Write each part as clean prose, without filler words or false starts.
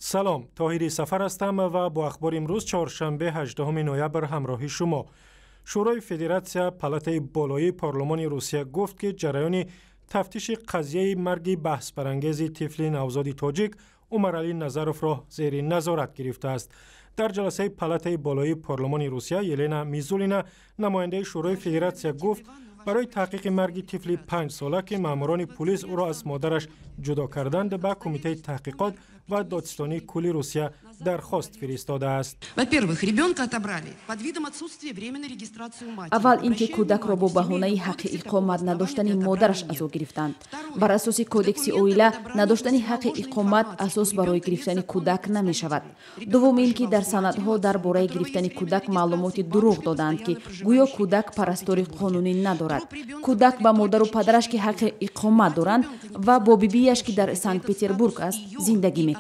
سلام، طاهری سفر هستم و با اخبار امروز چهارشنبه 18 نوامبر همراهی شما. شورای فدراسیا پالاتای بالای پارلمان روسیه گفت که جریان تفتیش قضیه مرگ بحث برانگیز طفل نوزاد تاجیک عمرعلی نظروف را زیر نظارت گرفته است. در جلسه پالاتای بالای پارلمان روسیه یلنا میزولینا نماینده شورای فدراسیا گفت برای تحقیق مرگ طفل 5 ساله که ماموران پلیس او را از مادرش جدا کردند به کمیته تحقیقات و دادستانی کلی روسیه درخواست فرستاده است. اول اینکه کودک را با بهانه حق اقامت نداشتن مادرش از او گرفتند. بر اساس کودکس اویلا نداشتن حق اقامت اساس برای گرفتن کودک نمی شود. دوم اینکه در سندها درباره گرفتن کودک معلومات دروغ دادند که گویا کودک پرستاری قانونی ندارد. کودک با مادر و پدرش که حق اقامت دارند و با بیبیش که در سنت پتربورگ است زندگی میکرد.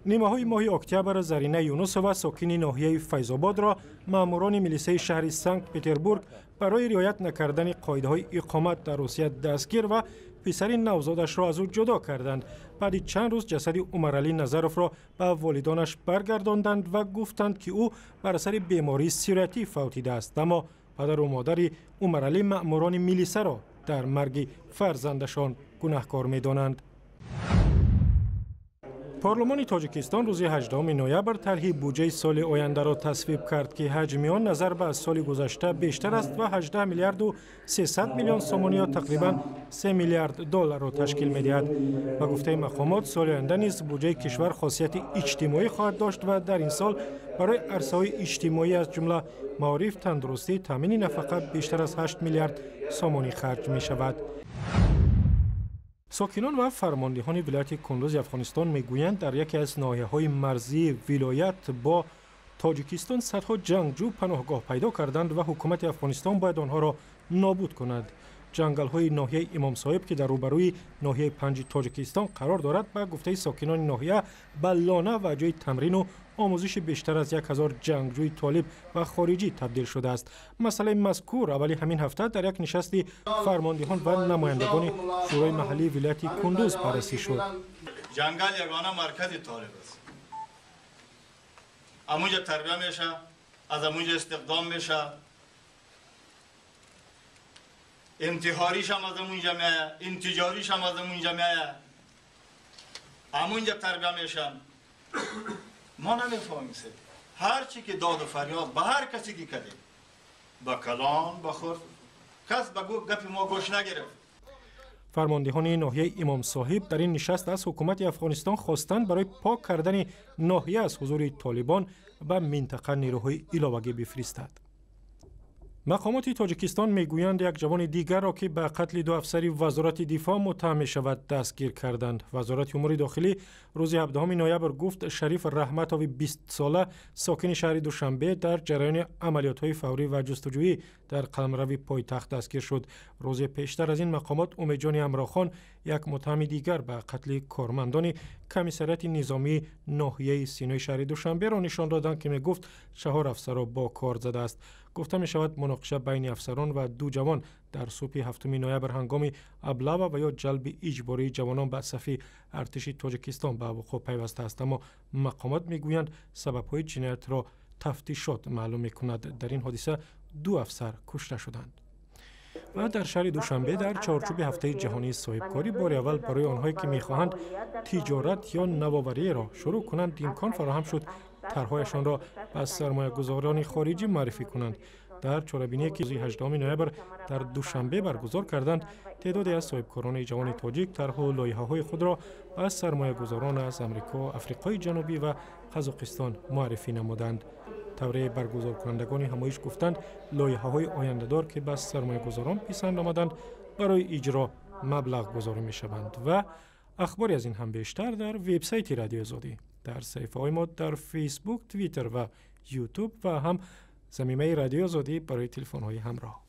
نیمه‌های ماه اکتبر زرینه یونوسووا ساکن ناحیه فیض‌آباد را ماموران میلیسه شهر سنت پتربورگ برای رعایت نکردن قاعده‌های اقامت در روسیه دستگیر و پسر نوزادش را از او جدا کردند. بعد چند روز جسد عمرعلی نظروف را به والدانش برگرداندند و گفتند که او بر اثر بیماری سیروتی فوتیده است. اما پدر و مادر عمرعلی ماموران میلیسه را در مرگ فرزندشان گناهکار می‌دانند. پارلمان تاجیکستان روز 18 نوامبر طرح بودجه سال آینده را تصویب کرد که حجم آن نظر به سال گذشته بیشتر است و 18 میلیارد و 300 میلیون سوم یا تقریبا 3 میلیارد دلار را تشکیل می‌دهد. به گفته مقامات سال آینده نیز بودجه کشور خاصیت اجتماعی خواهد داشت و در این سال برای عرصه‌های اجتماعی از جمله معارف، تندرستی، تامین نفقه بیشتر از 8 میلیارد سوم خرج می‌شود. ساکنان و فرماندهان ولایت کندوز افغانستان میگویند در یکی از ناحیه‌های مرزی ولایت با تاجیکستان صدها جنگجو پناهگاه پیدا کردند و حکومت افغانستان باید آنها را نابود کند. جنگل‌های ناحیه امام صاحب که در روبروی ناحیه 5 تاجیکستان قرار دارد به گفته ساکنان ناحیه به لانه و جای تمرین و آموزش بیشتر از 1000 جنگجوی طالب و خارجی تبدیل شده است. مسئله مذکور اولی همین هفته در یک نشست فرماندهان و نمایندگان شورای محلی ولایت کندوز بررسی شد. جنگل یگانه مرکز طالب است. امونجا تربیه میشه، از امونجا استخدام میشه، انتحاریش هم از امونجا میایه، انتجاریش هم از امونجا میایه، امونجا تربیه میشن. ما نمیفهمیم سر هر چی که داد و فریاد به هر کسی که کردیم با کلان بخور کس به گپ ما گوش نگرفت. فرماندهان ناحیه امام صاحب در این نشست از حکومت افغانستان خواستند برای پاک کردن ناحیه از حضور طالبان به منطقه نیروهای علاوگی بفرستد. مقامات تاجیکستان میگویند یک جوان دیگر را که به قتل 2 افسر وزارت دفاع متهم می شود دستگیر کردند. وزارت امور داخلی روز 17 نوامبر گفت شریف رحمتوی 20 ساله ساکن شهر دوشنبه در جریان عملیات‌های فوری و جستجویی در قلمرو پایتخت دستگیر شد. روز پیشتر از این مقامات امیدجان امراخان یک متهم دیگر به قتل کارمندان کمیسریت نظامی ناحیه سینای شهر دوشنبه را نشان دادند که میگفت 4 افسر را با کار زده است. گفته می شود مناقشه بین افسران و 2 جوان در صبح 7 نوامبر هنگام ابلاغ و یا جلب اجباری جوانان به صف ارتش تاجیکستان به وقوع پیوسته است. اما مقامات میگویند سبب‌های جنایت را تفتیشات معلوم می‌کند. در این حادثه 2 افسر کشته شدند. و در شهر دوشنبه در چارچوب هفته جهانی صاحبکاری بار اول برای آنهایی که می‌خواهند تجارت یا نوآوری را شروع کنند امکان فراهم شد طرح‌هایشان را به سرمایه‌گذاران خارجی معرفی کنند. در چاره‌بینی که روز 18 نوامبر در دوشنبه برگزار کردند، تعدادی از صاحبکاران جوان تاجیک طرح و لایحه‌های خود را به سرمایه‌گذاران از آمریکا، آفریقای جنوبی و قزاقستان معرفی نمودند. طوری برگزار کنندگان همایش گفتند لایحه‌های آینده‌دار که به سرمایه‌گذاران پسند آمدند برای اجرا مبلغ گذاری می‌شوند. و اخباری از این هم بیشتر در وبسایت رادیو آزادی، در صفحه‌های ما در فیسبوک، توییتر و یوتیوب و هم زمینه رادیو آزادی برای تلفن‌های همراه.